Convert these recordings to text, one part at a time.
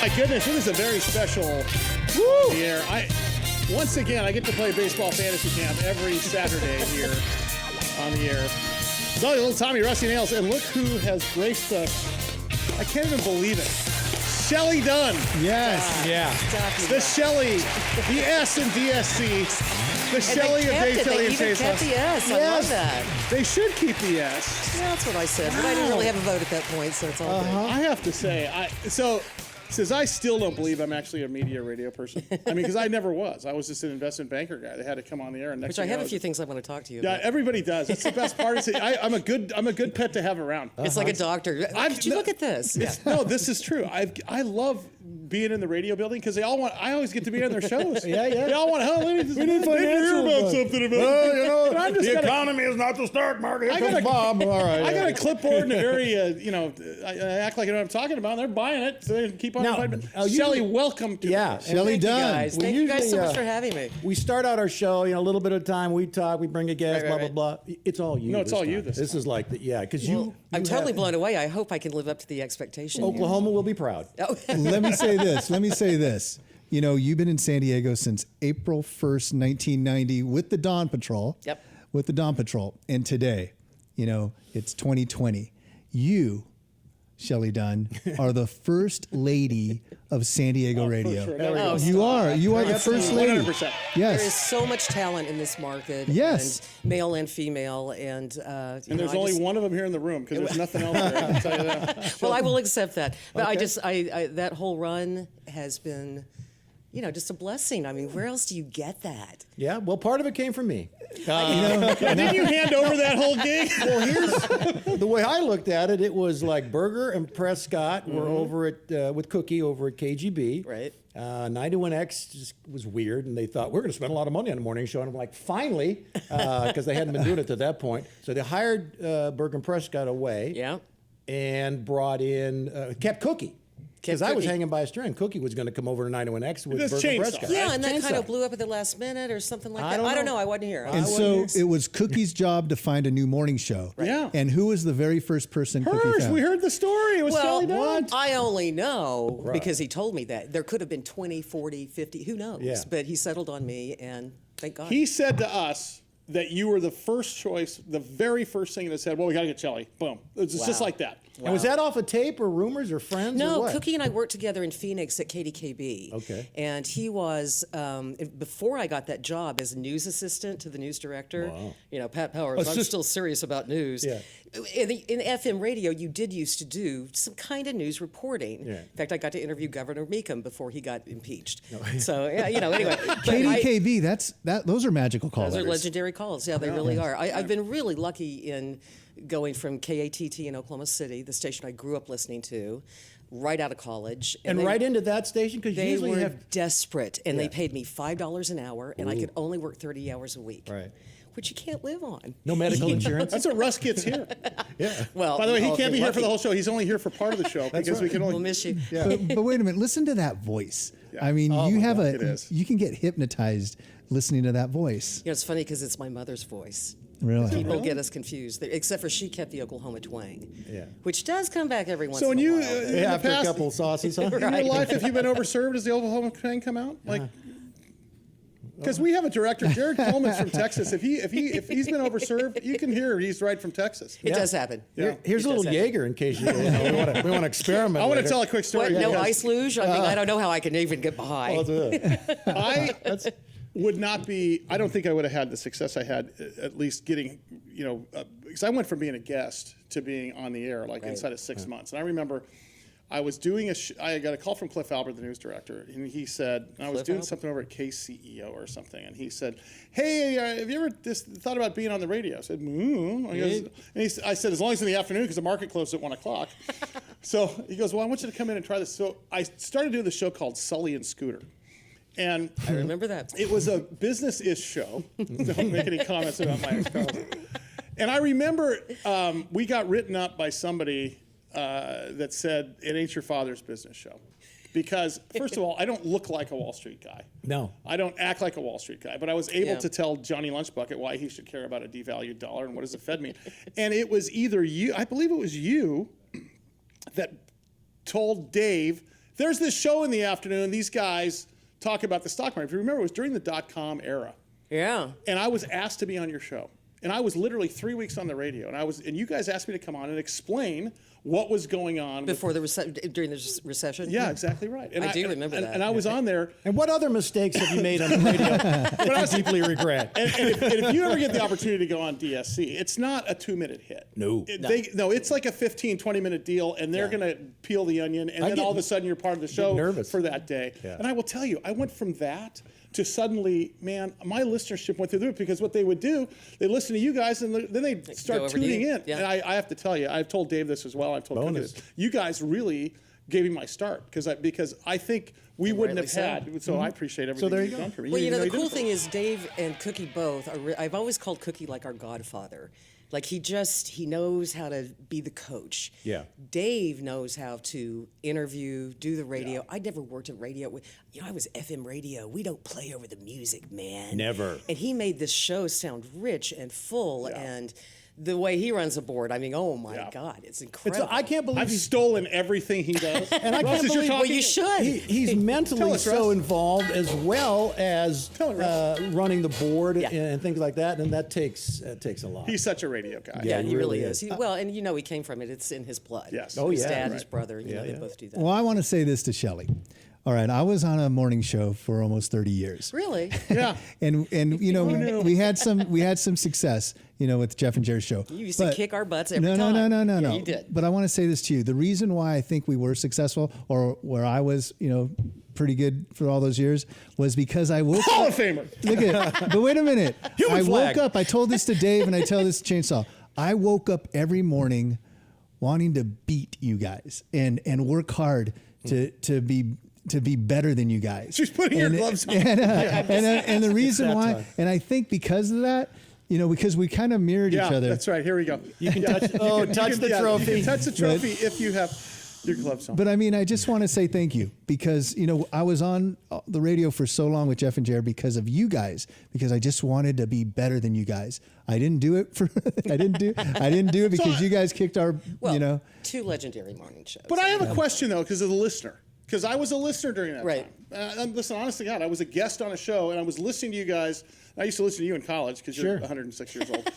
My goodness, it is a very special year. Once again, I get to play baseball fantasy camp every Saturday here on the air. Sully, little Tommy, Rusty Nailz, and look who has graced us. I can't even believe it. Shelly Dunn. Yes. The Shelly, the S in DSC. The Shelly of Dave, Shelly, and Chase. They even kept the S. I love that. They should keep the S. Yeah, that's what I said. But I didn't really have a vote at that point, so it's all good. I have to say, says I still don't believe I'm actually a media radio person. I mean, because I never was. I was just an investment banker guy. They had to come on the air. And Which I have a few things I want to talk to you Yeah, about. everybody does. It's the best part. I'm a good pet to have around. It's like a doctor. Could you look at this? No, this is true. I love being in the radio building because they all want. I always get to be on their shows. Yeah. They all want. We need to hear about something about. Well, the economy is not the stock market. I got a Bob. All right. I got a clipboard in the area. I act like I know what I'm talking about. They're buying it, so they keep on. Shelly, welcome to Shelly Dunn. Thank you guys so much for having me. We start out our show, a little bit of time. We talk, we bring a guest, blah, blah, blah. It's all you. No, it's all you this This is like, because you. I'm totally blown away. I hope I can live up to the expectation. Oklahoma will be proud. Let me say this. You've been in San Diego since April 1st, 1990 with the Dawn Patrol. Yep. With the Dawn Patrol. And today, it's 2020. You, Shelly Dunn, are the first lady of San Diego radio. Sure. You are the first lady. 100%. Yes. There is so much talent in this market. Yes. And male and female. And there's only one of them here in the room because there's nothing else there. I can tell you that. Well, I will accept that. But Okay. I that whole run has been, just a blessing. I mean, where else do you get that? Yeah, well, part of it came from me. Didn't you hand over that whole gig? Well, here's the way I looked at it. It was like Berger and Prescott were over at with Cookie over at KGB. Right. 91X just was weird, and they thought we're going to spend a lot of money on the morning show. And I'm like, finally, because they hadn't been doing it to that point. So they hired Berger and Prescott away. Yeah. And brought in kept Cookie. Because I was hanging by a string. Cookie was going to come over to 91X with Berger and Prescott. Yeah, and that kind of blew up at the last minute or something like that. I don't know. I wasn't here. And so it was Cookie's job to find a new morning show. Right. Yeah. And who was the very first person Cookie found? We heard the story. It was Shelly Dunn. I only know because he told me that. There could have been 20, 40, 50, who knows? Yeah. But he settled on me, and thank God. He said to us that you were the first choice, the very first thing that said, well, we got to get Shelly. Boom. It's just like that. Wow. And was that off a tape or rumors or friends? No, or what? Cookie and I worked together in Phoenix at KDKB. Okay. And he was, before I got that job as a news assistant to the news director, Pat Powers, I'm still serious about news. Yeah. In FM radio, you did used to do some kind of news reporting. Yeah. In fact, I got to interview Governor Meekum before he got impeached. So, anyway. KDKB, those are magical calls. Those are legendary calls. Yeah, they really are. I've been really lucky in going from KATT in Oklahoma City, the station I grew up listening to, right out of college. And right into that station? Because they usually were desperate, and they paid me $5 an hour, and I could only work 30 hours a week. Right. Which you can't live on. No medical insurance? That's what Russ gets here. Yeah. Well, by the way, he can't be here for the whole show. He's only here for part of the show because we can only. We'll miss you. Yeah. But wait a minute, listen to that voice. Yeah. I mean, it you can get hypnotized listening to that voice. It's funny because it's my mother's voice. Really? People get us confused, except for she kept the Oklahoma twang, Yeah. which does come back every once So in when a you while. After a couple sauces, huh? in your life, if you've been overserved, does the Oklahoma twang come out? Because we have a director, Jared Coleman's from Texas. If he's been overserved, you can hear he's right from Texas. It does happen. Yeah. Here's a little Jaeger in case we want to experiment. I want to later. tell a quick story. What, no because ice luge? I mean, I don't know how I can even get by. I would not be. I don't think I would have had the success I had. At least getting, because I went from being a guest to being on the air inside of 6 months. And I remember I was doing I got a call from Cliff Albert, the news director, and he said, I was doing something over at KCEO or something, and he said, hey, have you ever thought about being on the radio? I said, I said, as long as in the afternoon, because the market closed at 1 o'clock. So he goes, well, I want you to come in and try this. So I started doing the show called Sully and Scooter. And I remember that. It was a business-ish show. Don't make any comments about my ex-colleagues. And I remember we got written up by somebody that said, it ain't your father's business show. Because, first of all, I don't look like a Wall Street guy. No. I don't act like a Wall Street guy. But I was able to tell Johnny Lunchbucket why he should care about a devalued dollar and what does the Fed mean. And it was either you, I believe it was you, that told Dave there's this show in the afternoon. These guys talk about the stock market. If you remember, it was during the .com era. Yeah. And I was asked to be on your show. And I was literally 3 weeks on the radio. And you guys asked me to come on and explain what was going on Before during the recession? Yeah, exactly right. And I do remember that. And I was on there. And what other mistakes have you made on the radio that you deeply regret? And if you ever get the opportunity to go on DSC, it's not a 2-minute hit. No. It's like a 15, 20-minute deal, and they're going to peel the onion, and then all of a sudden you're part of the show nervous. for that day. Yeah. And I will tell you, I went from that to suddenly, man, my listenership went through the roof, because what they would do, they listen to you guys, and then they'd start over to tuning you. in. Yeah. And I have to tell you, I've told Dave this as well, I've told Cookie Bonus. this. You guys really gave me my start, because I think we wouldn't have rightly so. had, so I appreciate everything there you you've go. done for me. Well, the did cool it for thing me. is Dave and Cookie both, I've always called Cookie like our godfather. Like he knows how to be the coach. Yeah. Dave knows how to interview, do the radio. I never worked at radio. I was FM radio. We don't play over the music, man. Never. And he made this show sound rich and full, and the way he runs a board, I mean, oh my God, it's incredible. I can't believe I've stolen everything he does. And I Russ, can't as you're believe- well, talking- you should. he's mentally Tell us, so Russ. involved, as well as Tell him, Russ. running the board Yeah. and things like that, and that takes a lot. He's such a radio guy. yeah, he he really really is. is. Well, and he came from it. It's in his blood. Yes. Oh, His yeah. dad, Right. his brother, they yeah. both do that. Well, I want to say this to Shelly. All right, I was on a morning show for almost 30 years. Really? Yeah. And we had some success, with Jeff and Jerry's show. You used to kick our butts every no, time. No. Yeah, you did. But I want to say this to you. The reason why I think we were successful, or where I was, pretty good for all those years, was because I woke Hall up. of Famer. Look at, but wait a minute. Human I flag. woke up. I told this to Dave, and I tell this to Chainsaw. I woke up every morning wanting to beat you guys and work hard to be better than you guys. She's putting her gloves on. And the reason that why, time. and I think because of that, because we kind of mirrored Yeah, each other. that's right. Here we go. You can touch. You touch can- the yeah, trophy. You can touch the trophy if you have your gloves on. But I mean, I just want to say thank you, because I was on the radio for so long with Jeff and Jared because of you guys, because I just wanted to be better than you guys. I didn't do it because you guys kicked our, Well, two legendary morning shows. But I have a question, though, because of the listener. Because I was a listener during that Right. time. Listen, honest to God, I was a guest on a show, and I was listening to you guys. I used to listen to you in college because you're Sure. 106 years old.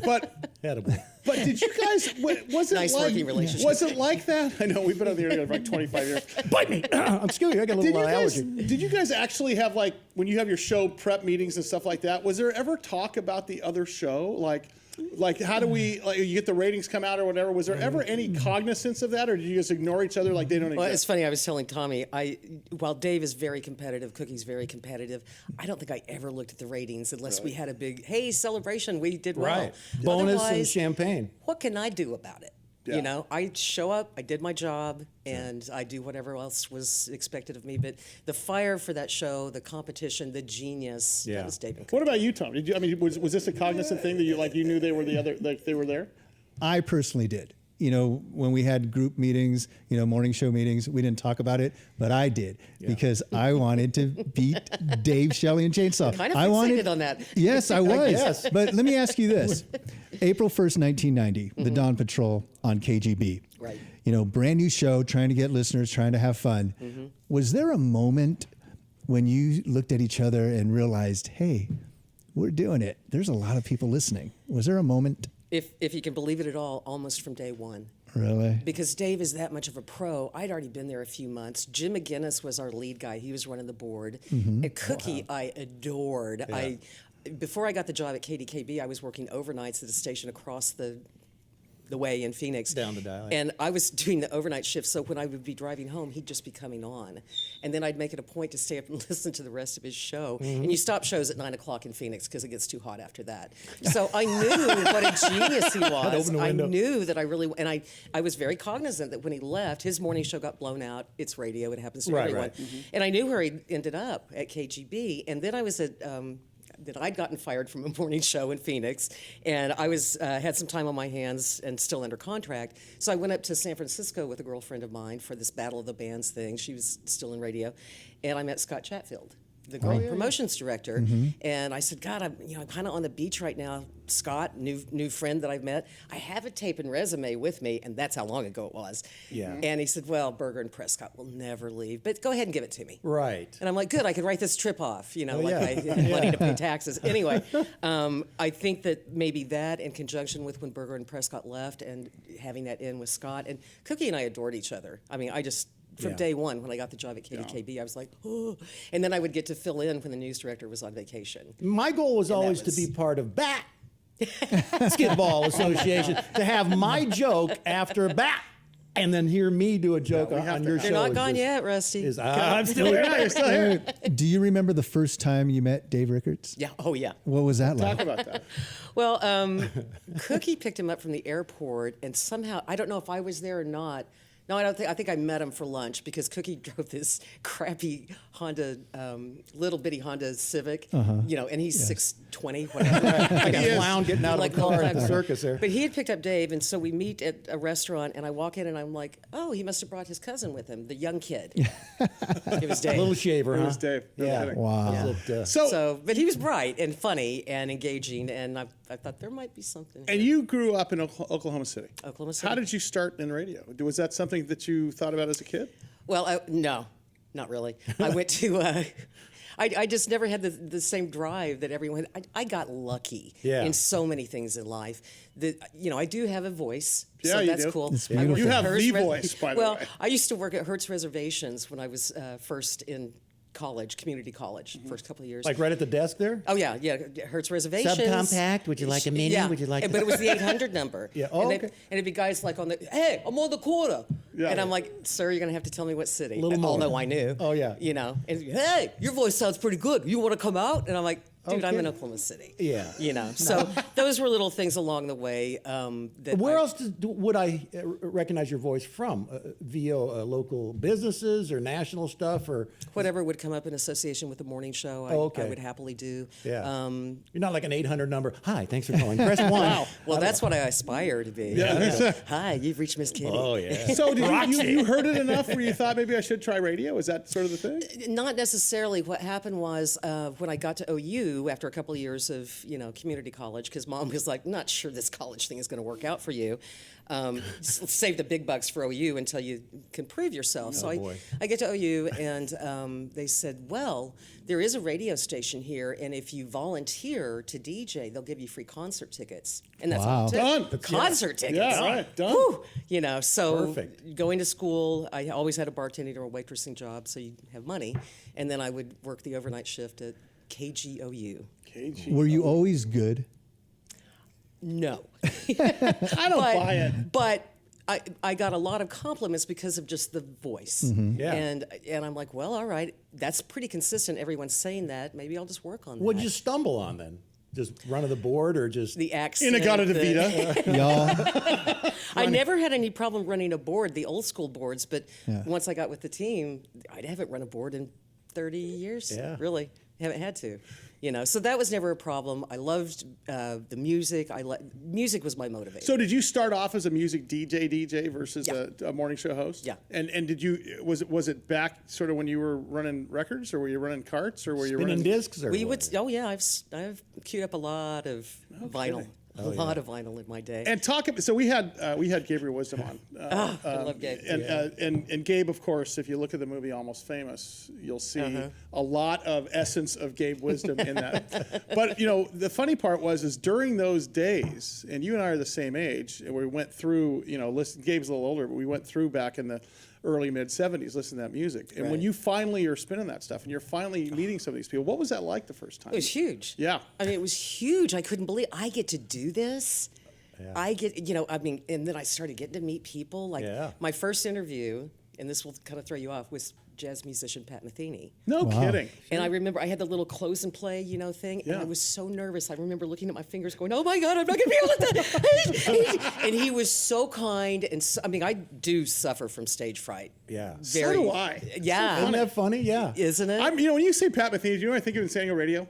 But Attaboy. did you guys? Was it Nice like? working relationship. Was it like that? I know we've been on the air together for like 25 years. Bite me. I'm scared. I got a little allergy. Did you guys actually have, like, when you have your show prep meetings and stuff like that? Was there ever talk about the other show, like how do we, like, you get the ratings come out or whatever? Was there ever any cognizance of that, or did you just ignore each other like they don't Well, it's exist? funny. I was telling Tommy, while Dave is very competitive, Cookie's very competitive. I don't think I ever looked at the ratings unless we had a big celebration. We did well. Right. Bonus and Otherwise, champagne. What can I do about it? Yeah. I show up, I did my job, and I do whatever else was expected of me. But the fire for that show, the competition, the genius, Yeah. that was Dave and Cookie. What about you, Tom? Did you? I mean, was this a cognizant thing that you knew they were they were there? I personally did. When we had group meetings, morning show meetings, we didn't talk about it, but I did because I wanted to beat Dave, Shelly, and Chainsaw. Kind of I fixated on that. Yes, I was. guess. But let me ask you this. April 1st, 1990, the Dawn Patrol on KGB. Right. Brand new show, trying to get listeners, trying to have fun. Was there a moment when you looked at each other and realized, hey, we're doing it? There's a lot of people listening. Was there a moment? If you can believe it at all, almost from day one. Really? Because Dave is that much of a pro. I'd already been there a few months. Jim McGinnis was our lead guy. He was running the board. And Cookie, I adored. Before I got the job at KDKB, I was working overnights at a station across the way in Phoenix. Down the dial. And I was doing the overnight shift, so when I would be driving home, he'd just be coming on. And then I'd make it a point to stay up and listen to the rest of his show. And you stop shows at 9 o'clock in Phoenix because it gets too hot after that. So I knew what a genius he was. open the I window. knew that I was very cognizant that when he left, his morning show got blown out. It's radio, it happens to Right, everyone. right. And I knew where he ended up at KGB. And then I was at that I'd gotten fired from a morning show in Phoenix, and I was had some time on my hands and still under contract. So I went up to San Francisco with a girlfriend of mine for this Battle of the Bands thing. She was still in radio, and I met Scott Chatfield. the promotions director, and I said, God, I'm kind of on the beach right now. Scott, new friend that I've met, I have a tape and resume with me, and that's how long ago it was. Yeah. And he said, well, Berger and Prescott will never leave, but go ahead and give it to me. Right. And I'm like, good, I can write this trip off, yeah. I have money to pay taxes. Anyway, I think that maybe that in conjunction with when Berger and Prescott left and having that in with Scott, and Cookie and I adored each other. I mean, from Yeah. day one, when I got the job at KDKB, I was like, oh. And then I would get to fill in when the news director was on vacation. My goal was always to be part of Basketball Association, to have my joke after bat, and then hear me do a joke on your show. You're not gone yet, Rusty. I'm still here. You're still here. Do you remember the first time you met Dave Rickards? Yeah. Oh, yeah. What was that like? Talk about that. Well, Cookie picked him up from the airport, and somehow, I don't know if I was there or not. No, I think I met him for lunch because Cookie drove this crappy Honda, little bitty Honda Civic, and he's 6'20", whatever. Like a clown getting out of a car at the circus there. But he had picked up Dave, and so we meet at a restaurant, and I walk in, and I'm like, oh, he must have brought his cousin with him, the young kid. It was Dave. Little shaver, It huh? was Dave. No Yeah. kidding. Wow. Was it, So, but he was bright and funny and engaging, and I thought there might be something. And you grew up in Oklahoma City. Oklahoma City. How did you start in radio? Was that something that you thought about as a kid? Well, no, not really. I went to. I just never had the same drive that everyone. I got lucky in so many things in life. I do have a voice, Yeah, so you that's do. cool. It's I worked You at have Hertz the voice, by the Well, way. I used to work at Hertz Reservations when I was first in college, community college, Mm-hmm. first couple of years. like right at the desk there? Oh yeah, Hertz Reservations. Subcompact? Would you like a mini? Yeah, Would you like but it was the 800 number. Yeah, oh, and, okay. and it'd be guys like on the, hey, I'm on the quarter. Yeah. And I'm like, sir, you're gonna have to tell me what city. Little more. Although I knew. Oh, yeah. And hey, your voice sounds pretty good. You want to come out? And I'm like, dude, I'm Okay. in Oklahoma City. Yeah. So those were little things along the way. That Where else would I recognize your voice from? Via local businesses or national stuff, or Whatever would come up in association with the morning show, I would happily do. yeah, you're not like an 800 number. Hi, thanks for calling. Press 1. Well, that's what I aspire to be. Hi, you've reached Miss Kitty. Oh yeah. So did you heard it enough where you thought maybe I should try radio? Is that sort of the thing? Not necessarily. What happened was when I got to OU after a couple of years of community college, because Mom was like, "Not sure this college thing is going to work out for you. Save the big bucks for OU until you can prove yourself." So I get to OU and they said, "Well, there is a radio station here, and if you volunteer to DJ, they'll give you free concert tickets." And that's all it took. Done. Concert tickets. Yeah, right. Done. Whew. So Perfect. going to school, I always had a bartending or a waitressing job, so you have money. And then I would work the overnight shift at KGOU. KG. Were you always good? No. I don't buy it. But I got a lot of compliments because of just the voice. Yeah. And I'm like, well, all right, that's pretty consistent. Everyone's saying that. Maybe I'll just work on that. What'd you stumble on then? Just run of the board, or just The accent. Inagata DeVita. Y'all, I never had any problem running a board, the old school boards, but once I got with the team, I haven't run a board in 30 years. Yeah. Really. Haven't had to. So that was never a problem. I loved the music. Music was my motivator. So did you start off as a music DJ versus a morning show host? Yeah. And did you was it back sort of when you were running records, or were you running carts, or were you spinning running discs? Or we what? would. Oh yeah, I've queued up a lot of vinyl. A lot of vinyl in my day. And so we had Gabriel Wisdom on. I love Gabe. And Gabe, of course, if you look at the movie Almost Famous, you'll see a lot of essence of Gabe Wisdom in that. But the funny part is during those days, and you and I are the same age, and we went through. Gabe's a little older, but we went through back in the early mid-'70s listening to that music. And when you finally are spinning that stuff and you're finally meeting some of these people, what was that like the first time? It was huge. Yeah. I mean, it was huge. I couldn't believe I get to do this. Yeah. I get, and then I started getting to meet people. Like my first interview, and this will kind of throw you off, was jazz musician Pat Metheny. No kidding. And I remember I had the little close and play, thing, and I was so nervous. I remember looking at my fingers going, oh my God, I'm not gonna be able to do that. And he was so kind, and I do suffer from stage fright. Yeah. So do I. Yeah. Isn't that funny? Yeah. Isn't it? When you say Pat Metheny, do you know what I think of in San Diego radio?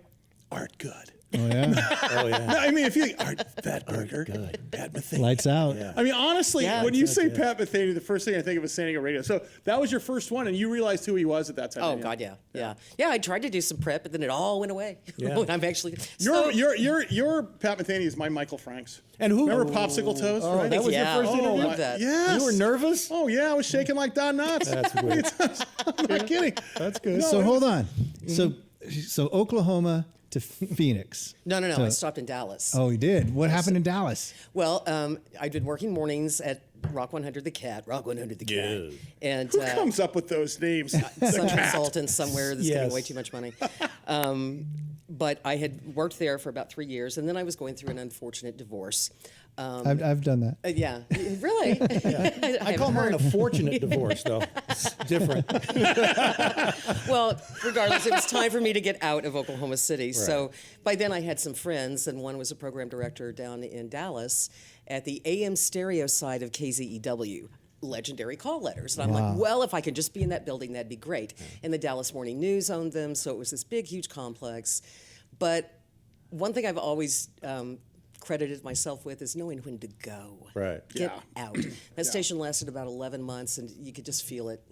Art good. Oh yeah. Oh yeah. I mean, if you think, all right, Pat Burger, Pat Metheny. Lights out. I mean, honestly, Yeah. when you say Pat Metheny, the first thing I think of is San Diego radio. So that was your first one, and you realized who he was at that time. Oh didn't you? God, yeah. I tried to do some prep, but then it all went away. Yeah. When I'm actually Your Pat Metheny is my Michael Franks. And who? Remember Popsicle Toast? Oh, right? that was Yeah. your first Oh, interview? I love that. Yes. You were nervous? Oh yeah, I was shaking like Don Knotts. That's weird. I'm not kidding. That's good. No, So hold on. Mm-hmm. So Oklahoma to Phoenix. No. So- I stopped in Dallas. Oh, he did. What happened in Dallas? Well, I'd been working mornings at Rock 100 the Cat, Rock 100 the Cat, and Who comes up with those names? some consultant somewhere that's Yes. getting way too much money. But I had worked there for about 3 years, and then I was going through an unfortunate divorce. I've done that. Yeah, really. I call mine a fortunate divorce, though. It's different. Well, regardless, it was time for me to get out of Oklahoma City. So by then I had some friends, and one was a program director down in Dallas at the AM stereo side of KZEW. Legendary call letters. And I'm like, well, if I could just be in that building, that'd be great. And the Dallas Morning News owned them, so it was this big, huge complex. But one thing I've always credited myself with is knowing when to go. Right. Get out. That station lasted about 11 months, and you could just feel it.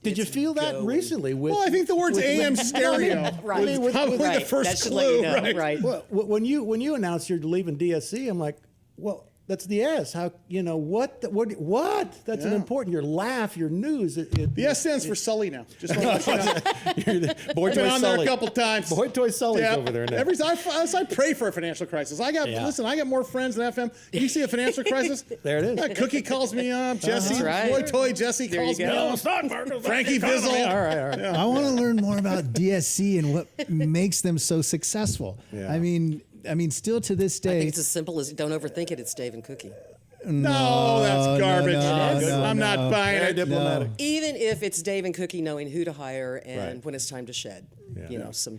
Did you feel that go. recently? With, Well, I think the words AM stereo Right. was probably Right. the first That should clue, let you know. right? Right. Well, when you announced you're leaving DSC, I'm like, well, that's the S. How what? That's an Yeah. important. Your laugh, your news. The S stands for Sully now. Just want to let you know. Boy I've Toy been on there Sully. a couple times. Boy Toy Sully's Yeah. over there now. Every time I pray for a financial crisis. I got more friends than FM. You see a financial crisis? There it is. Cookie calls me up. Jesse, That's right. Boy Toy Jesse There calls you me go. up. Frankie Vizzle. All right. I want to learn more about DSC and what makes them so successful. Yeah. I mean, still to this I day. think it's as simple as don't overthink it. It's Dave and Cookie. No, that's garbage. I'm not buying Very it. diplomatic. Even if it's Dave and Cookie knowing who to hire and Right. when it's time to shed, some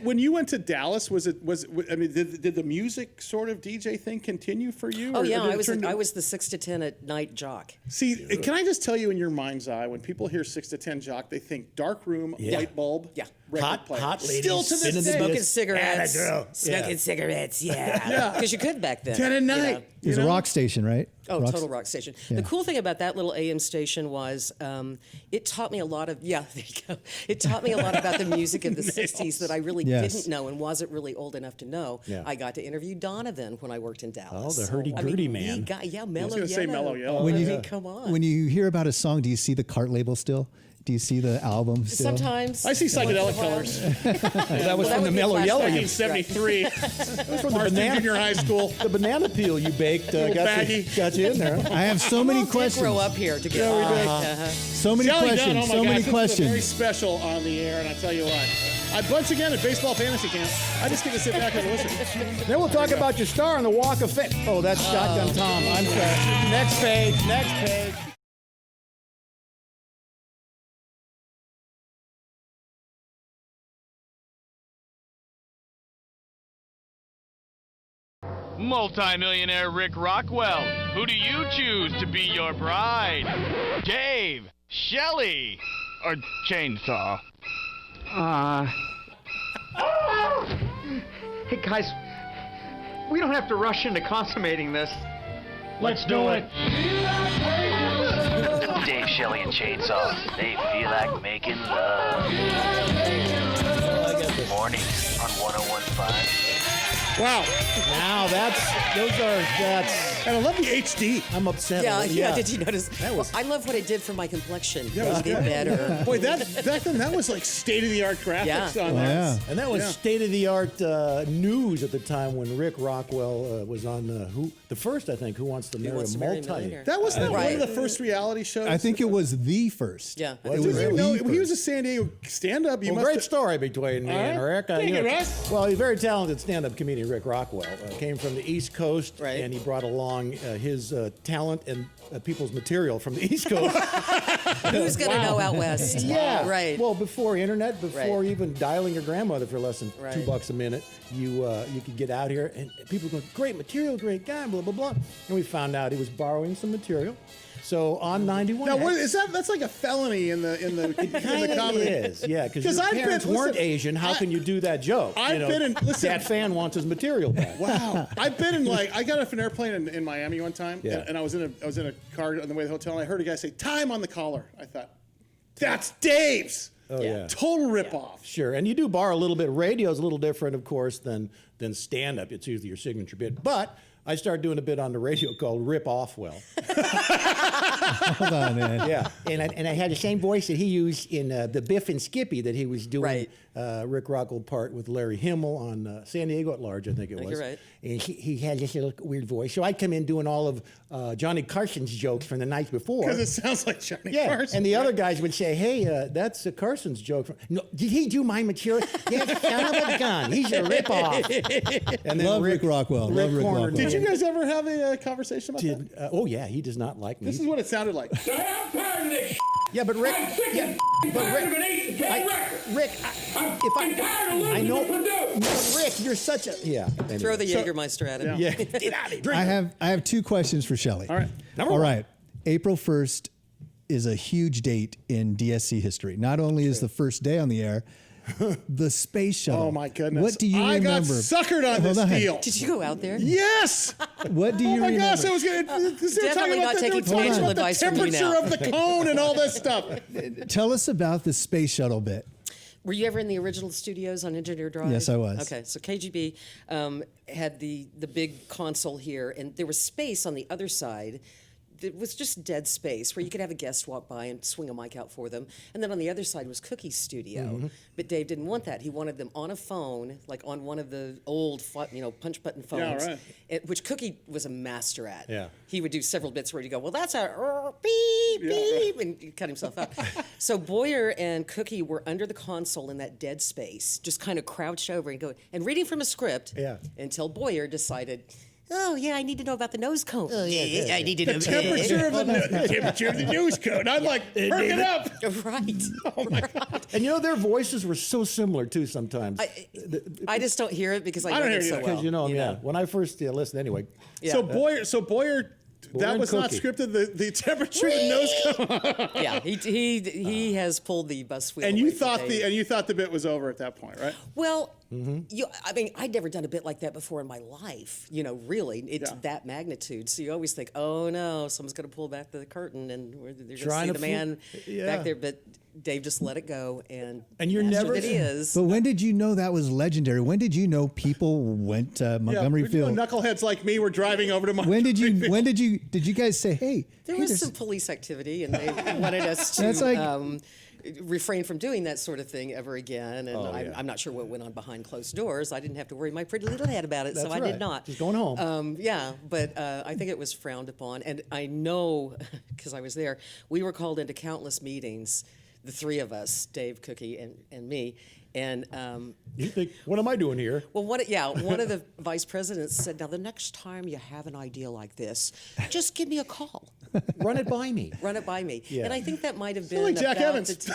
When you went to Dallas, I mean, did the music sort of DJ thing continue for you? Oh or yeah, did I it was turn to- I was the 6 to 10 at night jock. See, can I just tell you in your mind's eye, when people hear 6 to 10 jock, they think dark room, light bulb, record Hot- player. hot ladies Still to this spinning the day. Smoking Yes. cigarettes. Atta-girl. Smoking Yeah. cigarettes, yeah. Because you could back then. 10 at you know. night. It was a rock station, right? Oh, Rock- total rock station. The cool thing about that little AM station was it taught me a lot of, there you go. It taught me a lot about the music of the 60s that I really Yes. didn't know and wasn't really old enough to know. Yeah. I got to interview Donovan when I worked in Dallas. Oh, the hurdy-gurdy man. Mellow gonna say Mellow Yellow. When I you mean, come on. When you hear about a song, do you see the cart label still? Do you see the album still? Sometimes. I see psychedelic colors. That was that from would the be a Mellow flashback. Yellow. You, 1973. from the Marston banana, Junior High School. the banana peel you baked Little got baggie. you in there. I have so many Did questions. grow up here to get So many Shelly Dunn, questions. oh my So God, many this is questions. very special on the air, and I tell you what. Once again, at Baseball Fantasy Camp, I just get to sit back and listen. Then we'll talk about your star on the Walk of Fame. Oh, that's Shotgun Tom. I'm sorry. Next page. Next page. Multi-millionaire Rick Rockwell. Who do you choose to be your bride? Dave, Shelly, or Chainsaw? Hey guys, we don't have to rush into consummating this. Let's do it. Dave, Shelly, and Chainsaw. They feel like making love. Mornings on 101.5. Wow. Now that's. And I love the HD. I'm upset. Yeah. Did you notice? was- I love what it did for my complexion. That was It did good. better. Boy, back then, that was like state-of-the-art graphics Yeah. on Oh, there. yeah. And that was Yeah. state-of-the-art news at the time when Rick Rockwell was on the first, I think, Who Wants to Marry Wants a to Marry a Multi. Millionaire? That wasn't one Right. of the first reality shows. I think it was the first. Yeah. It was Did you know the he was a first. San Diego stand-up? You Well, must great have- story between me and All right. Rick. Thank you, Russ. Well, he's a very talented stand-up comedian, Rick Rockwell. Came from the East Coast, Right. and he brought along his talent and people's material from the East Coast. Who's going to know out west? Yeah, Right. Well, before internet, before Right. even dialing your grandmother for less than Right. $2 a minute, you could get out here and people go, great material, great guy, blah blah blah. And we found out he was borrowing some material. So on 91. Now, that's like a felony in the comedy. It is, yeah, because your I've parents been- weren't listen, Asian. How can you do that joke? I've been in- listen. that fan wants his material back. Wow, I've been in I got off an airplane in Miami one time, Yeah. and I was in a car on the way to the hotel, and I heard a guy say "time" on the collar. I thought, that's Dave's. Oh yeah. Total ripoff. Sure, and you do borrow a little bit. Radio's a little different, of course, than stand-up. It's usually your signature bit. But I started doing a bit on the radio called Rip Off Well. Hold on, man. Yeah, and I had the same voice that he used in the Biff and Skippy that he was doing. Right. Rick Rockwell part with Larry Himmel on San Diego at Large, I think it was. you're right. And he had this little weird voice. So I'd come in doing all of Johnny Carson's jokes from the night before. Because it sounds like Johnny Yeah, Carson. and the other guys would say, "Hey, that's Carson's joke." No, did he do my material? Yes, son of a gun. He's a ripoff. And then Love Rick Rockwell. Love Rick cornered Rockwell. me. Did you guys ever have a conversation about that? Oh yeah, he does not like me. This is what it sounded like. Yeah, but Rick. Yeah, but Rick. I know. No, Rick, you're such a. Yeah. Anyway. Throw the Jägermeister at him. Yeah. Get out of here. I have two questions for Shelly. All right. All right. April 1st is a huge date in DSC history. Not only is the first day on the air, the space shuttle. Oh my goodness! What do you I remember? got suckered on Hold this on. deal. Did you go out there? Yes. What do you Oh my remember? gosh! I was going Definitely not taking financial advice the from you temperature now. of the cone and all this stuff. Tell us about the space shuttle bit. Were you ever in the original studios on Engineer Drive? Yes, I was. Okay, so KGB had the big console here, and there was space on the other side. It was just dead space where you could have a guest walk by and swing a mic out for them. And then on the other side was Cookie's studio. Mm-hmm. But Dave didn't want that. He wanted them on a phone, like on one of the old, punch button phones, right. which Cookie was a master at. Yeah. He would do several bits where you go, well, that's a beep, beep, and he'd cut himself out. So Boyer and Cookie were under the console in that dead space, just kind of crouched over and go and reading from a script until Boyer decided, oh, yeah, I need to know about the nose cone. Oh, yeah, I need to know The temperature of the nose cone. I'm like, perk it up. Right. Oh my God. And you know their voices were so similar too. Sometimes. I just don't hear it because I don't know it hear so it well. Because you know, yeah. When I first listened, anyway. Yeah. So Boyer. That and was not Cookie. scripted. The temperature of the nose cone. Yeah, he has pulled the bus wheel. And away you from thought Dave. you thought the bit was over at that point, right? Well, I mean, I'd never done a bit like that before in my life. Really, it's that magnitude. So you always think, oh no, someone's going to pull back the curtain and they're going to see Trying to the man yeah. back there. But Dave just let it go, and you're master never- that he is. But when did you know that was legendary? When did you know people went to Montgomery Field? Knuckleheads like me were driving over to When did you guys say, hey, There hey, was there's- some police activity, and they wanted us to That's like- refrain from doing that sort of thing ever again. And I'm not sure what went on behind closed doors. I didn't have to worry my pretty little head about it, so That's I right. did not. Just going home. But I think it was frowned upon. And I know, because I was there, we were called into countless meetings, the three of us, Dave, Cookie, and me. And You think, what am I doing here? well, one of the vice presidents said, now the next time you have an idea like this, just give me a call. Run it by me. Run it by me. Yeah. And I think that might have been like Jack about Evans.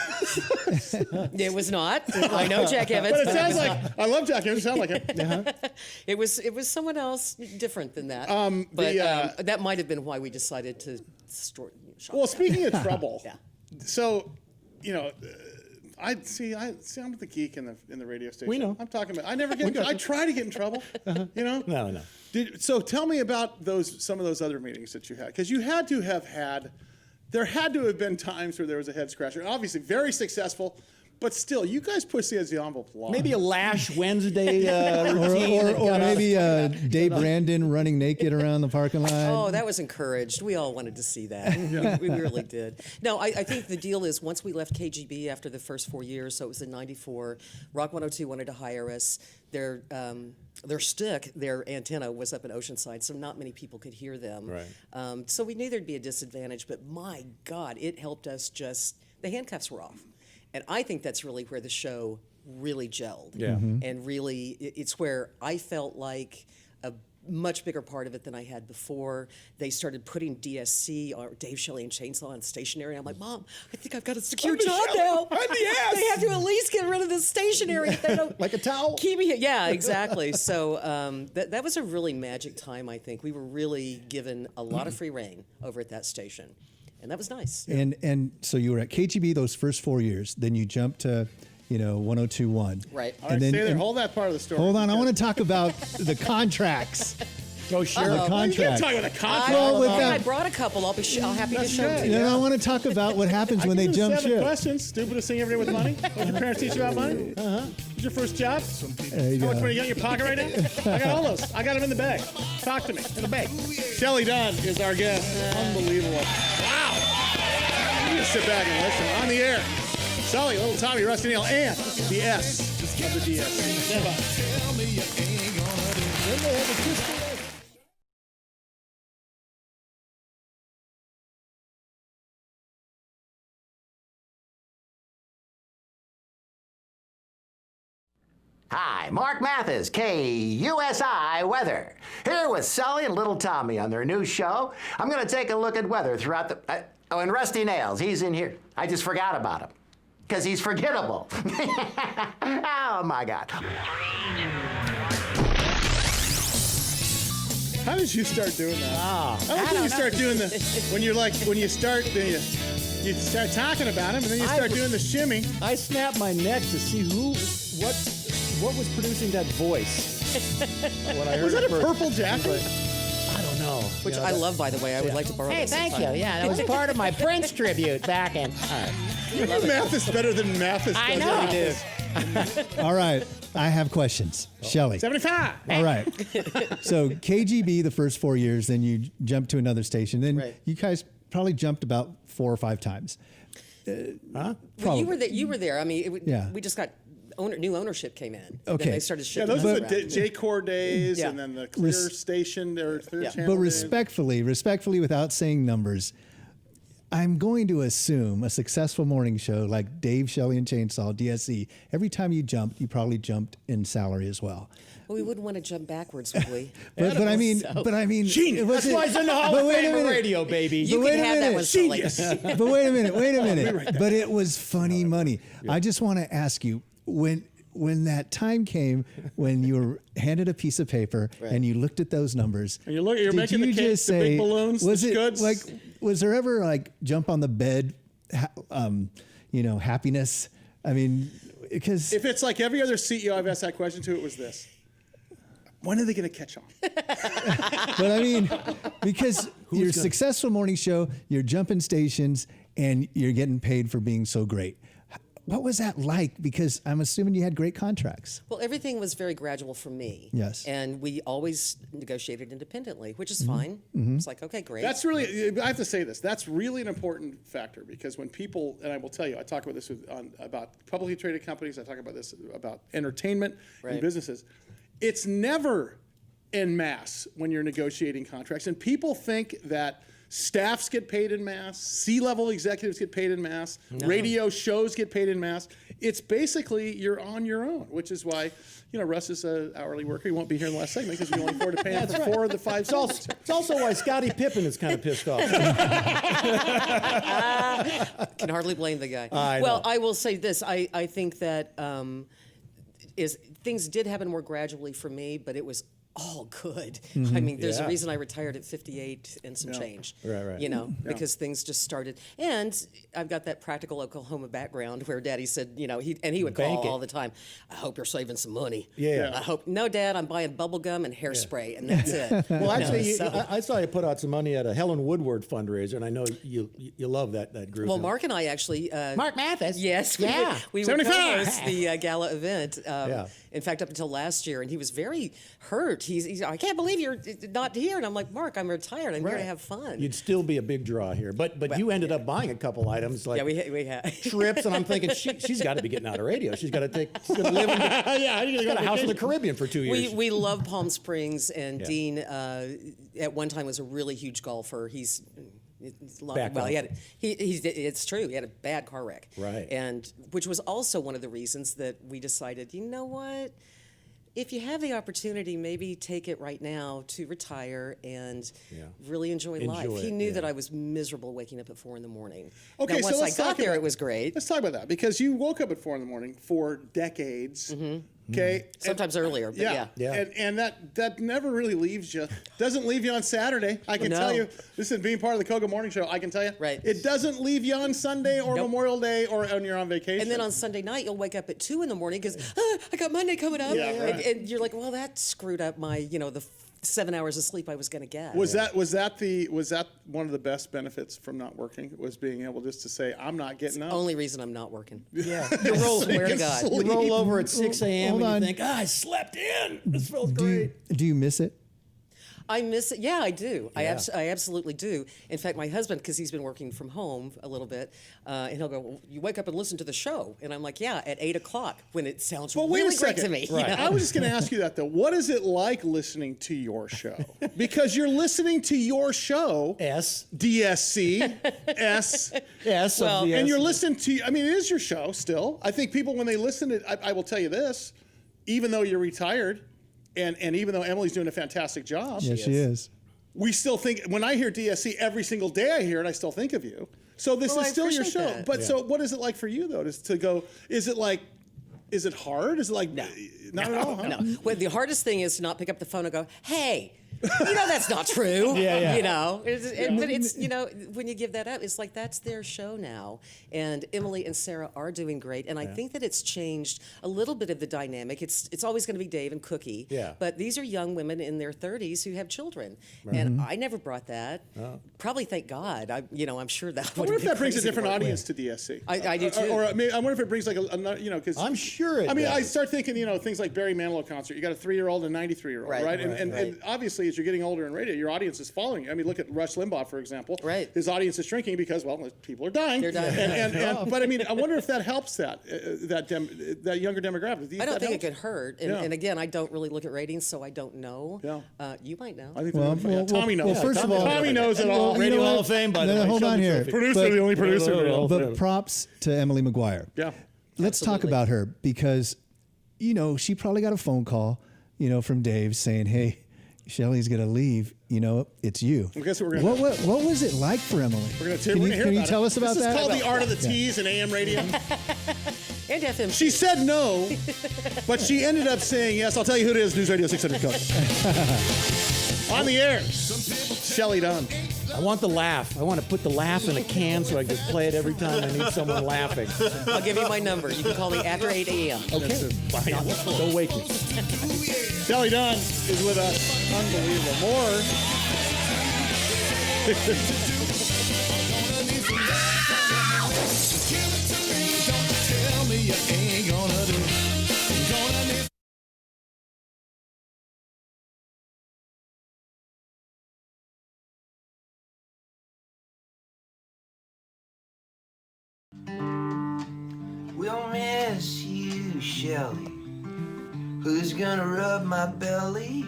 It was not. I know Jack Evans. But it but sounds was like I love Jack. It sounds like him. it was someone else different than that. That might have been why we decided to shop Well, that. speaking of trouble, Yeah. So, I'm the geek in the radio station. We know. I'm talking about. I never get. I try to get in trouble. No. So tell me about some of those other meetings that you had, because you had to have had. There had to have been times where there was a head scratcher. Obviously, very successful, but still, you guys pushed the envelope long. Maybe a Lash Wednesday routine. or maybe Dave Brandon running naked around the parking lot. Oh, that was encouraged. We all wanted to see that. We really did. No, I think the deal is once we left KGB after the first 4 years, so it was in '94, Rock 102 wanted to hire us. Their antenna was up in Oceanside, so not many people could hear them. Right. So we knew there'd be a disadvantage, but my God, it helped us the handcuffs were off. And I think that's really where the show really gelled. Yeah. And really, it's where I felt like a much bigger part of it than I had before. They started putting DSC, or Dave, Shelly, and Chainsaw on stationary. I'm like, Mom, I think I've got a secure job now. I'm the ass. They have to at least get rid of the stationary. If they don't Like a towel? keep me here. Yeah, exactly. So that was a really magic time, I think. We were really given a lot of free reign over at that station. And that was nice. And so you were at KGB those first 4 years. Then you jumped to, 1021. Right. All right, stay there. Hold that part of the story. Hold on. I want to talk about the contracts. Oh, sure. The You can't contract. talk about the contract. I brought a couple. I'll be happy to show good. you. I want to talk about what happens when they jump 7 ship. questions. Stupidest thing every day with money. What did your parents teach you about money? What's your first job? There you How much go. money you got in your pocket right now? I got all those. I got them in the bag. Talk to me. In the bag. Shelly Dunn is our guest. Unbelievable. Wow. You just sit back and listen. On the air. Sully, Little Tommy, Rusty Nail, and the S of the DSC. Stand by. Hi, Mark Mathis, KUSI Weather. Here with Sully and Little Tommy on their new show. I'm going to take a look at weather throughout the... and Rusty Nailz, he's in here. I just forgot about him. Because he's forgettable. Oh, my God. How did you start doing that? I don't think you start doing when you start, then you start talking about him, and then you start doing the shimmy. I snapped my neck to see what was producing that voice. When I heard Was that it a first. purple jacket? I don't know. Which I love, by the way. I would like to borrow this sometime. Yeah, that was part of my Prince tribute back in. Mathis better than Mathis. I know. All right. I have questions. Shelly. 75. All right. So KGB the first 4 years, then you jumped to another station. Then you guys probably jumped about 4 or 5 times. Well, Probably. you were there. I mean, Yeah. we just got new ownership came in. Okay. Then they started Yeah, shipping those are us the around. J-Core days, Yeah. and then the Clear Station, or Clear Yeah. Channel But days. respectfully, without saying numbers, I'm going to assume a successful morning show like Dave, Shelly, and Chainsaw, DSC, every time you jumped, you probably jumped in salary as well. Well, we wouldn't want to jump backwards, would we? But I mean, Genius. it wasn't- That's why it's in the Hall but of wait a Fame of minute. radio, baby. You wait can a have that minute. one, Sully. But wait a minute. But it was funny money. I just want to ask you, when that time came when you were handed a piece of paper and you looked at those numbers, And you're did making the you cake, just the big say, balloons, was the it scuds? like, was there ever like jump on the bed, happiness? I mean, because If it's like every other CEO I've asked that question to, it was this. When are they going to catch on? but I mean, because you're a successful morning show, you're jumping stations, and you're getting paid for being so great. What was that like? Because I'm assuming you had great contracts. Well, everything was very gradual for me. Yes. And we always negotiated independently, which is fine. It's like, okay, great. That's really, I have to say this, that's really an important factor, because when people, and I will tell you, I talk about this about publicly traded companies, I talk about this about entertainment and businesses. It's never en masse when you're negotiating contracts. And people think that staffs get paid en masse, C-level executives get paid en masse, radio shows get paid en masse. It's basically you're on your own, which is why, Russ is an hourly worker. He won't be here in the last segment because we only afford to pay him for 4 of the 5 segments. It's also why Scottie Pippen is kind of pissed off. Can hardly blame the guy. I Well, know. I will say this. I think that things did happen more gradually for me, but it was all good. I mean, there's a reason I retired at 58 and some change. Right. Because things just started. And I've got that practical Oklahoma background where Daddy said, he would call Bank it. all the time, I hope you're saving some money. Yeah. I hope, no, Dad, I'm buying bubble gum and hairspray, and that's it. Well, actually, So- I saw you put out some money at a Helen Woodward fundraiser, and I know you love that group. Well, Mark and I actually. Mark Mathis. Yes, Yeah. we would 75. co-host the gala event. Yeah. In fact, up until last year, and he was very hurt. He's I can't believe you're not here, and I'm like, Mark, I'm retired. I'm here to have fun. You'd still be a big draw here, but you ended up buying a couple items like Yeah, we had. trips, and I'm thinking she's got to be getting out of radio. She's got to live in she's got a house in the Caribbean for 2 years. We love Palm Springs, and Dean at one time was a really huge golfer. It's true. He had a bad car wreck, Right. And which was also one of the reasons that we decided, you know what, if you have the opportunity, maybe take it right now to retire and really enjoy life. Enjoy He it, knew that I was miserable waking up at 4 a.m. Okay, now, so once I got there, it was great. Let's talk about that, because you woke up at 4 a.m. for decades. Okay. Sometimes earlier, but yeah. And that never really leaves you. Doesn't leave you on Saturday. I can tell you. Listen, being part of the Koga Morning Show, I can tell you. Right. It doesn't leave you on Sunday or Memorial Day or when you're on vacation. And then on Sunday night, you'll wake up at 2 in the morning because I got Monday coming up. Yeah, right. And you're like, well, that screwed up my, the 7 hours of sleep I was going to get. Was that one of the best benefits from not working? Was being able just to say, I'm not getting up? Only reason I'm not working. Yeah. Swear to God. You roll over at 6 a.m. Hold and on. you think, I slept in. This feels great. Do you miss it? I miss it. Yeah, I do. Yeah. I absolutely do. In fact, my husband, because he's been working from home a little bit, and he'll go, well, you wake up and listen to the show. And I'm like, yeah, at 8 o'clock when it sounds really great to me. Right. I was just going to ask you that, though. What is it like listening to your show? Because you're listening to your show. DSC. Yes. Well, of the And S. you're listening to, I mean, it is your show still. I think people, when they listen to I will tell you this, even though you're retired, and even though Emily's doing a fantastic job. Yes, she is. We still think, when I hear DSC, every single day I hear it, I still think of you. So this is I still your show. appreciate that. But so what is it like for you, though, to go, is it hard? Is it like, not at all, huh? No. Well, the hardest thing is to not pick up the phone and go, hey, that's not true. Yeah. But it's, when you give that up, it's like that's their show now. And Emily and Sarah are doing great. And I think that it's changed a little bit of the dynamic. It's always going to be Dave and Cookie. Yeah. But these are young women in their 30s who have children. And I never brought that. Probably thank God. I'm sure that I would wonder if that brings a different audience to DSC. I do too. Or I wonder if it brings like because I'm sure it I does. I start thinking, things like Barry Manilow concert. You got a 3-year-old and a 93-year-old, right? And obviously, as you're getting older in radio, your audience is following you. I mean, look at Rush Limbaugh, for example. Right. His audience is shrinking because, people are dying. They're dying. But I mean, I wonder if that helps that younger demographic. I don't think it could hurt. And again, I don't really look at ratings, so I don't know. Yeah. You might know. I think Well, Tommy knows. well, first of all, Tommy knows it all. you Radio know Hall what? of Fame, by the No, way. hold Show on the here. trophy. Producer, the only producer. But props to Emily McGuire. Yeah. Let's talk Absolutely. about her because, she probably got a phone call, from Dave saying, hey, Shelly's going to leave. It's you. I guess what we're gonna What was it like for Emily? We're going to Can you tell us about this that? This is called the art of the tease in AM radio. And FM. She said no, but she ended up saying yes. I'll tell you who it is. News Radio 600 Code. On the air, Shelly Dunn. I want the laugh. I want to put the laugh in a can so I can play it every time I need someone laughing. I'll give you my number. You can call me after 8 a.m. Okay. Don't wake me. Shelly Dunn is with us. Unbelievable. More. We'll miss you, Shelly. Who's gonna rub my belly?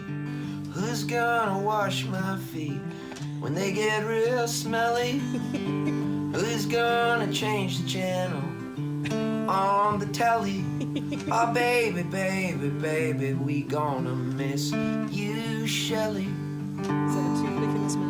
Who's gonna wash my feet when they get real smelly? Who's gonna change the channel on the telly? Oh, baby, baby, baby, we gonna miss you, Shelly.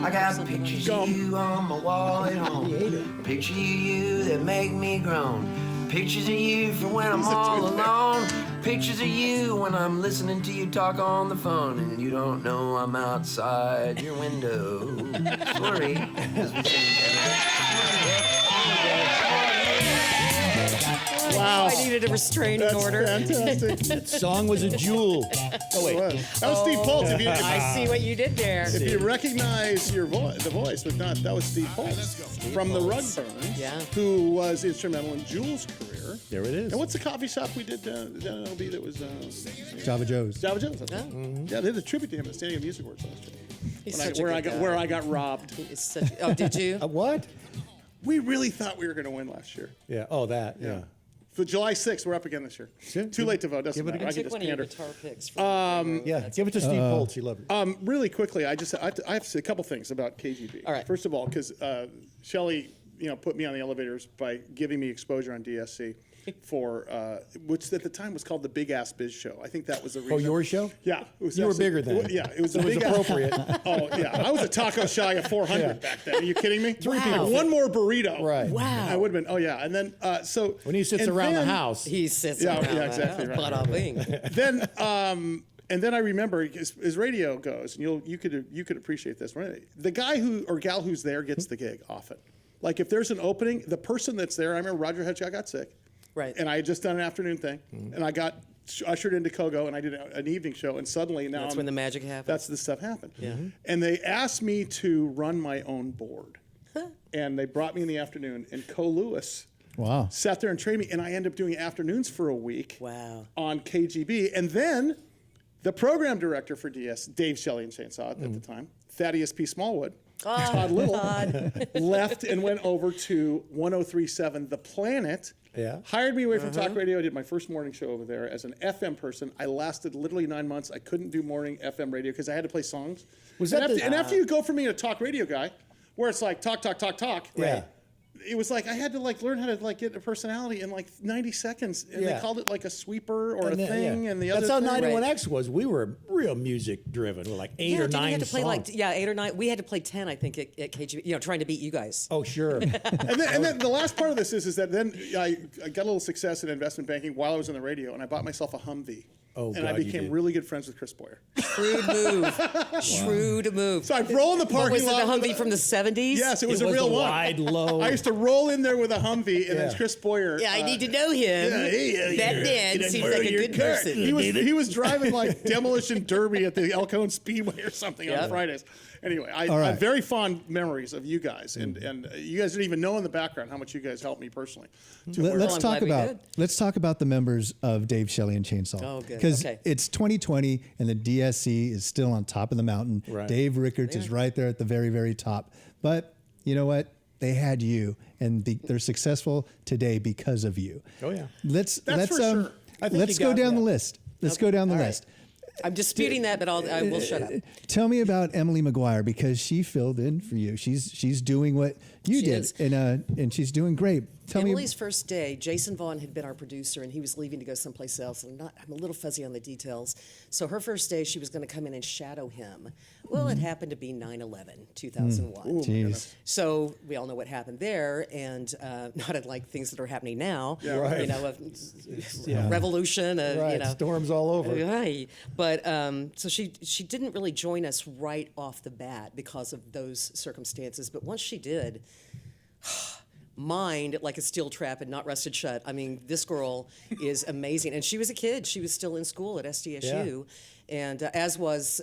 I got pictures of you on my wall at home. Pictures of you that make me groan. Pictures of you for when I'm all alone. Pictures of you when I'm listening to you talk on the phone and you don't know I'm outside your window. Sorry. Wow. I needed a restraining That's order. fantastic. That song was a jewel. Oh, wait. That was Steve Poltz. I see what you did there. If you recognize the voice, but not, that was Steve Poltz from the Rugburns, who was instrumental in Jules' career. There it is. And what's the coffee shop we did down in LB that was Java Joe's. Java Joe's? That's right. Yeah, they did a tribute to him at Stadium Music Awards last year. He's When I- such a where good I got guy. where I got robbed. It's such, oh, did you? What? We really thought we were going to win last year. Yeah. Oh, that. Yeah. For July 6th, we're up again this year. Too late to vote. Doesn't matter. I can Took just one of your pander. guitar picks. Yeah. Give it to Steve Poltz. He loved it. Really quickly, I have to say a couple things about KGB. All right. First of all, because Shelly, put me on the elevators by giving me exposure on DSC for which at the time was called the Big Ass Biz Show. I think that was the reason. Oh, your show? Yeah, it was You were actually- bigger then. Yeah, it was. It was appropriate. Oh yeah, I was a taco shy of 400 back then. Are you kidding me? Wow. One more burrito. Right. Wow. I would have been. Oh yeah, and then so When he sits and around the then- house. He sits Yeah, around. yeah, exactly right. Bada bing. Then and then I remember as radio goes, and you could appreciate this. Right? The guy who or gal who's there gets the gig often. Like if there's an opening, the person that's there. I remember Roger Hedgehog got sick, Right. and I had just done an afternoon thing, and I got ushered into Kogo, and I did an evening show, and suddenly now That's when the magic happens. That's the stuff happened. Yeah. And they asked me to run my own board, and they brought me in the afternoon, and Cole Lewis. Wow. Sat there and trained me, and I ended up doing afternoons for a week. Wow. On KGB, and then the program director for DS, Dave, Shelly, and Chainsaw at the time, Thaddeus P. Smallwood, Todd Little, left and went over to 103.7 The Planet. Yeah. Hired me away from talk radio. I did my first morning show over there as an FM person. I lasted literally 9 months. I couldn't do morning FM radio because I had to play songs. Was and that after, the- and after you go from being a talk radio guy, where it's like talk, Yeah. it was like I had to learn how to get a personality in 90 seconds, and Yeah. they called it like a sweeper or And a then- thing, yeah. and the That's other how thing. 91X was. We were real music driven. We're like eight or didn't nine we have to play songs. 8 or 9. We had to play 10, I think, at KGB. Trying to beat you guys. Oh, sure. And then the last part of this is that then I got a little success in investment banking while I was in the radio, and I bought myself a Humvee. Oh, and I God, you became did. really good friends with Chris Boyer. Shrewd move. Shrewd move. So I'd roll in the What parking was it, the lot. Humvee from the 70s? Yes, it was It a was real the one. wide, low. I used to roll in there with a Humvee, and then Yeah. Chris Boyer. Yeah, I need to know him. That man seems like a good person. He was driving like demolition derby at the El Cajon Speedway or something on Yep. Fridays. Anyway, I All right. have very fond memories of you guys, and you guys didn't even know in the background how much you guys helped me personally. Let's I'm talk glad we about did. let's talk about the members of Dave, Shelley, and Chainsaw. Oh, good. Because Okay. it's 2020 and the DSC is still on top of the mountain. Right. Dave Rickards is right there at the very, very top. But you know what? They had you, and they're successful today because of you. Oh, yeah. Let's That's for sure. I think let's you go got down the that. list. Let's go down the All right. list. I'm disputing that, but I will shut up. Tell me about Emily McGuire because she filled in for you. She's doing what you She did, is. and she's doing great. Tell Emily's first day, Jason Vaughn had been our producer, and he was leaving to go someplace else. And I'm a little fuzzy on the details. So her first day, she was going to come in and shadow him. Well, it happened to be 9/11, 2001. me. Jeez. So we all know what happened there, and not unlike things that are happening now. Right. You know, a revolution. Right. You know, Storms all over. Right. But so she didn't really join us right off the bat because of those circumstances. But once she did, mind like a steel trap and not rusted shut. I mean, this girl is amazing. And she was a kid. She was still in school at SDSU. And as was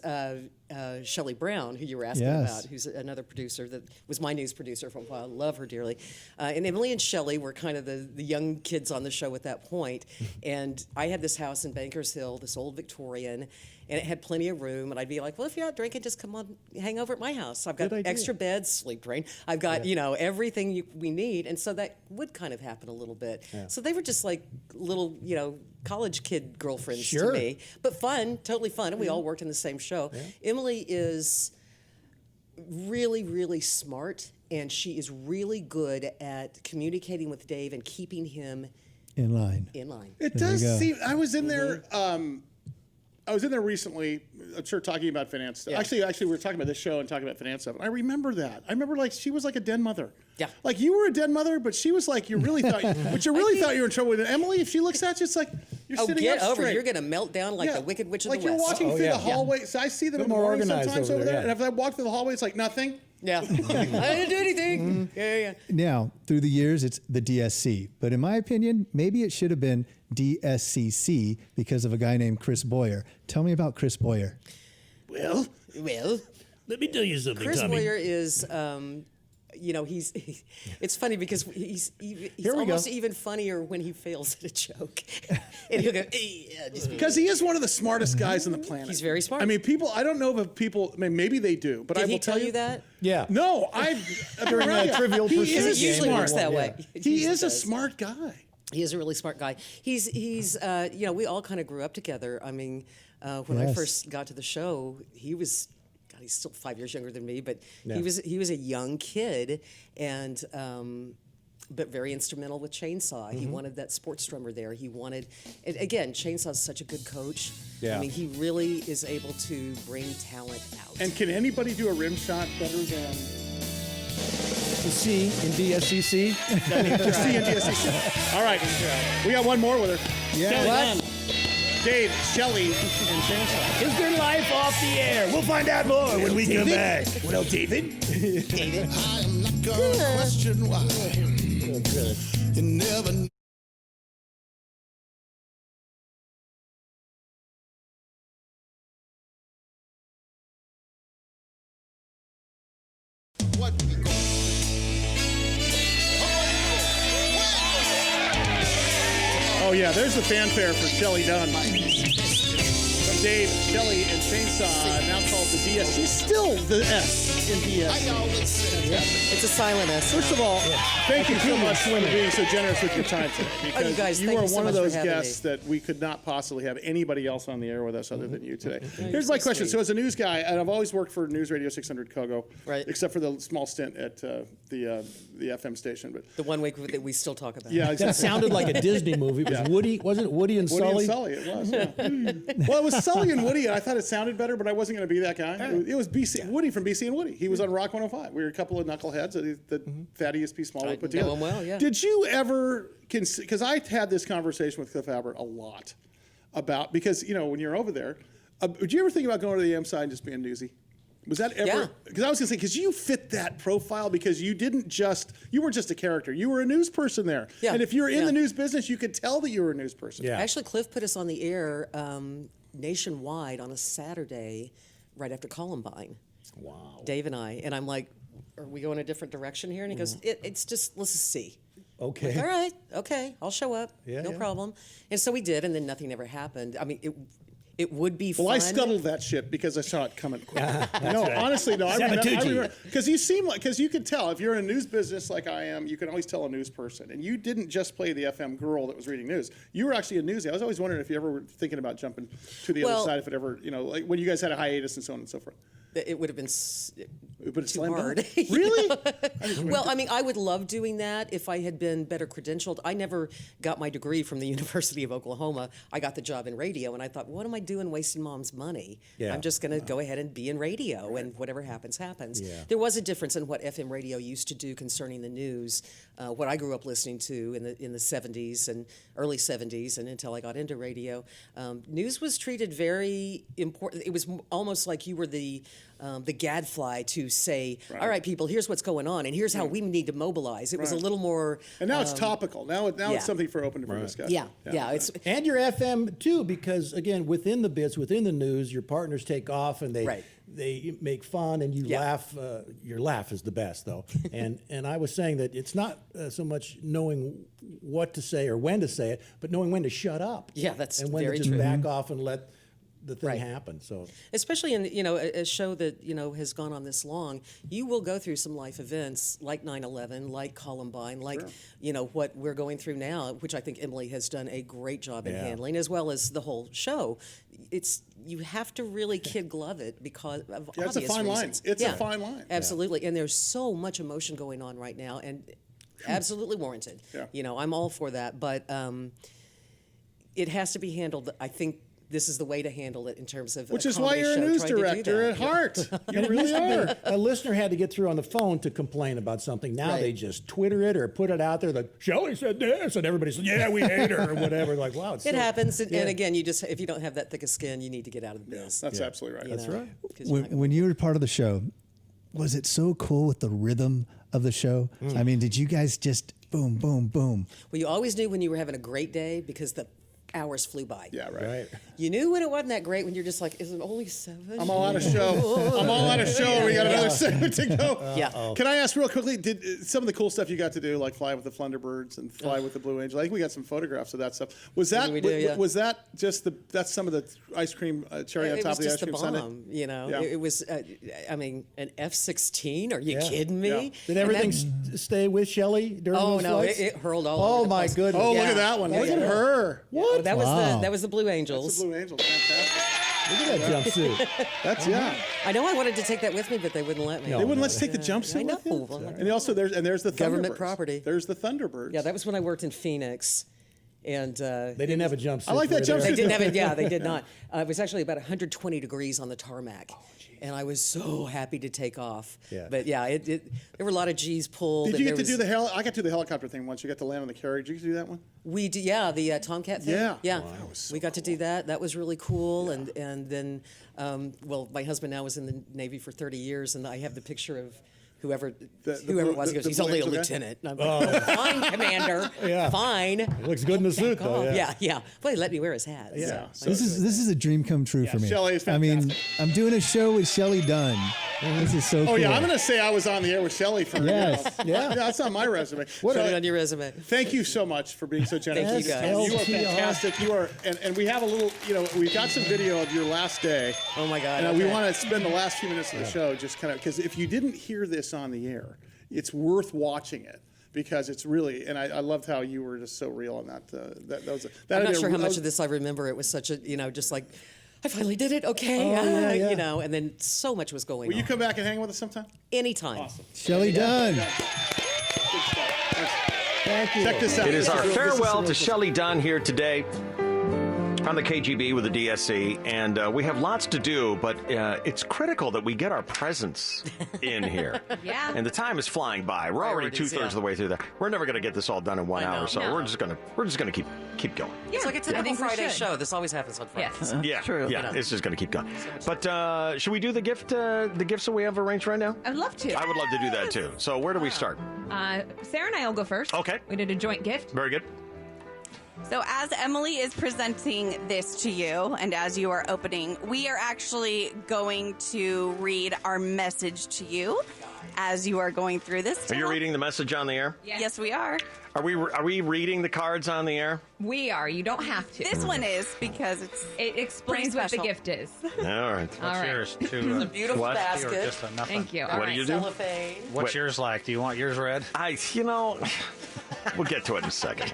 Shelly Brown, who you were asking Yes. about, who's another producer that was my news producer for a while. I love her dearly. And Emily and Shelly were kind of the young kids on the show at that point. And I had this house in Bankers Hill, this old Victorian, and it had plenty of room. And I'd be like, well, if you're not drinking, just come on, hang over at my house. I've got Good idea. extra beds, sleep train. I've got, everything we need. And so that would kind of happen a little bit. So they were just like little, college kid girlfriends Sure. to me. But fun, totally fun. And we all worked in the same show. Emily is really, really smart. And she is really good at communicating with Dave and keeping him in line. in line. It There does you go. seem. I was in there. I was in there recently. I'm sure talking about finance stuff. Yeah. Actually, we were talking about this show and talking about finance stuff. And I remember that. I remember she was like a den mother. Yeah. Like you were a den mother, but she was like you really thought. But you really thought you were in trouble with it. Emily, if she looks at you, it's like you're Oh, sitting get up over! straight. You're gonna melt down like Yeah. the Wicked Witch of like the you're West. walking Oh, through yeah. the hallway. So I see them Bit in the more morning organized sometimes over over there, there. yeah. And if I walk through the hallway, it's like nothing. Yeah, I didn't do anything. Yeah. Now, through the years, it's the DSC. But in my opinion, maybe it should have been DSCC because of a guy named Chris Boyer. Tell me about Chris Boyer. Well, Let me tell you something, Chris Tommy. Boyer is, it's funny because he's Here we almost go. even funnier when he fails at a joke. And he'll go, yeah, just Because he is one of the smartest guys on the planet. He's very smart. I mean, people. I don't know if people. I mean, maybe they do, but I Did will he tell you that. that? Yeah. No, During a Trivial He Pursuit is It game, usually we works won, that yeah. way. It He usually is a does. smart guy. He is a really smart guy. He's we all kind of grew up together. I mean, when I Yes. first got to the show, he was, God, he's still 5 years younger than me, but he was a young kid, and but very instrumental with Chainsaw. He wanted that sports drummer there. He wanted, and again, Chainsaw's such a good coach. Yeah. I mean, he really is able to bring talent out. And can anybody do a rim shot better than C in DSCC. C and DSC? All right, we got one more with her. Yeah. Shelly Dunn, Dave, Shelly, and Chainsaw. Is their life off the air? We'll find out more when we come back. What else, David? David? I am not gonna question why. You never know. What we gonna Oh yeah, there's the fanfare for Shelly Dunn. From Dave, Shelly, and Chainsaw, now called the DSC. Still the S in DSC. It's a silent S. First of all, thank you so much for being so generous with your time today. Because you guys, you thank are you so one of much for those having guests me. that we could not possibly have anybody else on the air with us other than you today. you're Here's so my question. sweet. So as a news guy, and I've always worked for News Radio 600 Kogo, Right. except for the small stint at the FM station. But The one week that we still talk about. yeah, That exactly. sounded like a Disney movie. It was Woody, wasn't it Woody and Woody Sully? and Sully, it was. Yeah. Well, it was Sully and Woody, and I thought it sounded better, but I wasn't going to be that guy. It was BC Woody from BC and Woody. He was on Rock 105. We were a couple of knuckleheads that Thaddeus P. Small would put know together. him well, yeah. Did you ever, because I had this conversation with Cliff Albert a lot about, because, you know, when you're over there, would you ever think about going to the AM side and just being newsy? Was that ever? Yeah. Because I was going to say, because you fit that profile, because you weren't just a character. You were a news person there. Yeah. And if you're in Yeah. the news business, you could tell that you were a news person. Yeah. Actually, Cliff put us on the air nationwide on a Saturday right after Columbine. Wow. Dave and I. And I'm like, are we going a different direction here? And he goes, it's just, let's just see. Okay. All right, okay, I'll show up. Yeah, no yeah. problem. And so we did, and then nothing ever happened. I mean, it would be fun. Well, I scuttled that shit because I saw it coming quick. No, honestly, no. I remember because you seem like, because you could tell if you're in a news business like I am, you can always tell a news person. And you didn't just play the FM girl that was reading news. You were actually a newsie. I was always wondering if you ever were thinking about jumping to the other side, if it ever, you know, like when you guys had a hiatus and so on and so forth. It would have been too slammed hard. down. Really? Well, I mean, I would love doing that if I had been better credentialed. I never got my degree from the University of Oklahoma. I got the job in radio, and I thought, what am I doing wasting mom's money? Yeah. I'm just going to go ahead and be in radio, and whatever happens, happens. Yeah. There was a difference in what FM radio used to do concerning the news, what I grew up listening to in the 70s and early 70s, and until I got into radio. News was treated very important. It was almost like you were the gadfly to say, all right, people, here's what's going on, and here's how we need to mobilize. It was a little more... And now it's topical. Now it's something for open for discussion. Yeah. It's And your FM too, because again, within the bits, within the news, your partners take off and they make fun and you laugh. Your laugh is the best, though. and I was saying that it's not so much knowing what to say or when to say it, but knowing when to shut up. Yeah, that's and when very to just true. back off and let the thing happen. So especially in a show that has gone on this long, you will go through some life events like 9/11, like Columbine, like what we're going through now, which I think Emily has done a great job in handling, as well as the whole show. You have to really kid glove it because of obvious it's a fine line. reasons. It's a fine line. Absolutely, and there's so much emotion going on right now, and absolutely warranted. Yeah. I'm all for that, but it has to be handled. I think this is the way to handle it in terms of Which is why you're a news director at heart. You really are. A listener had to get through on the phone to complain about something. Now they just Twitter it or put it out there. Like, Shelly said this, and everybody said, yeah, we hate her, or whatever. Like, wow. It happens. And again, if you don't have that thick of skin, you need to get out of the biz. That's absolutely right. That's right. When you were part of the show, was it so cool with the rhythm of the show? I mean, did you guys just boom, boom, boom? Well, you always knew when you were having a great day because the hours flew by. Yeah, right. You knew when it wasn't that great when you're just like, is it only 7? I'm all out of show. I'm all out of show. We got another segment to go. Yeah. Can I ask real quickly, did some of the cool stuff you got to do, like fly with the Thunderbirds and fly with the Blue Angel? I think we got some photographs of that stuff. Was that was that just that's some of the ice cream cherry on top of the ice cream sundae? It was just the bomb, It was, I mean, an F-16? Are you kidding me? Yeah. Did everything stay with Shelly during those flights? It hurled all over the my place. goodness. Oh, look at that one. Look at her. That was the Blue Angels. That's the Blue Angels. Fantastic. Look at that jumpsuit. That's, yeah. I know I wanted to take that with me, but they wouldn't let me. They wouldn't let's take the jumpsuit I know. with you? Well, And also, there's the government Thunderbirds. property. There's the Thunderbirds. Yeah, that was when I worked in Phoenix. And they didn't have a jumpsuit. I like that jumpsuit. They didn't have it. Yeah, they did not. It was actually about 120 degrees on the tarmac. And I was so happy to take off. Yeah. But yeah, there were a lot of G's pulled. Did you get to do the I got to do the helicopter thing once. You got to land on the carrier. Did you do that one? We did, yeah, the Tomcat thing. Yeah. Yeah. Wow. That was so we got to do that. That was really cool. Yeah. And then, well, my husband now was in the Navy for 30 years, and I have the picture of whoever it was. He goes, he's only a lieutenant. And I'm like, fine, Commander. Yeah. Fine. It looks good in the suit, though. Yeah. Well, he let me wear his hat. Yeah. So This is a dream come true for me. Shelly is I mean, fantastic. I'm doing a show with Shelly Dunn. This is so cool. Oh, yeah, I'm going to say I was on the air with Shelly for Yes. Yeah, that's on my resume. Put it on your resume. Thank you so much for being so generous. Thank you, guys. You are fantastic. You are, and we have a little, we've got some video of your last day. Oh, my God. And we want to spend the last few minutes of the show just kind of, because if you didn't hear this on the air, it's worth watching it. Because it's really, and I loved how you were just so real on that. I'm not sure how much of this I remember. It was such a, just like, I finally did it. Okay, and then so much was going on. Will you come back and hang with us sometime? Anytime. Awesome. Shelly Dunn. Thank you. Check this out. It is our this farewell real to Shelly Dunn here today on the KGB with the DSC, and we have lots to do, but it's critical that we get our presents in here. Yeah. And the time is flying by. We're already Priorities, 2/3 of the way through there. We're never going to get this all done in 1 hour, so we're just gonna keep going. It's like a typical Friday show. This always happens on Friday. Yes. Yeah, True. Yeah, it's just going to keep going. But should we do the gifts that we have arranged right now? I'd love to. I would love to do that too. So where do we start? Sarah and I will go first. Okay. We did a joint gift. Very good. So as Emily is presenting this to you, and as you are opening, we are actually going to read our message to you as you are going through this. Are you reading the message on the air? Yes, we are. Are we reading the cards on the air? We are. You don't have to. This one is because it explains what the special. gift is. All right. All right. Yours It's a beautiful basket. Just a nothing. Thank you. What do you do? Cellophane. What's yours like? Do you want yours read? We'll get to it in a second.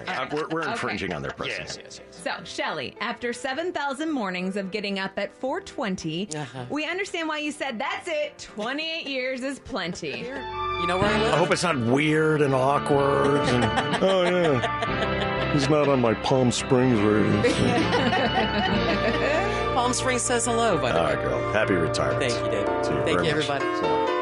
We're infringing on their privacy. Yes. So, Shelly, after 7,000 mornings of getting up at 4:20, we understand why you said, that's it, 28 years is plenty. You know where I live? I hope it's not weird and awkward. And, oh, yeah. He's not on my Palm Springs radio. Palm Springs says hello, by the way. All right, girl. Happy retirement. Thank you, David. To you Thank very you, much. everybody. So long.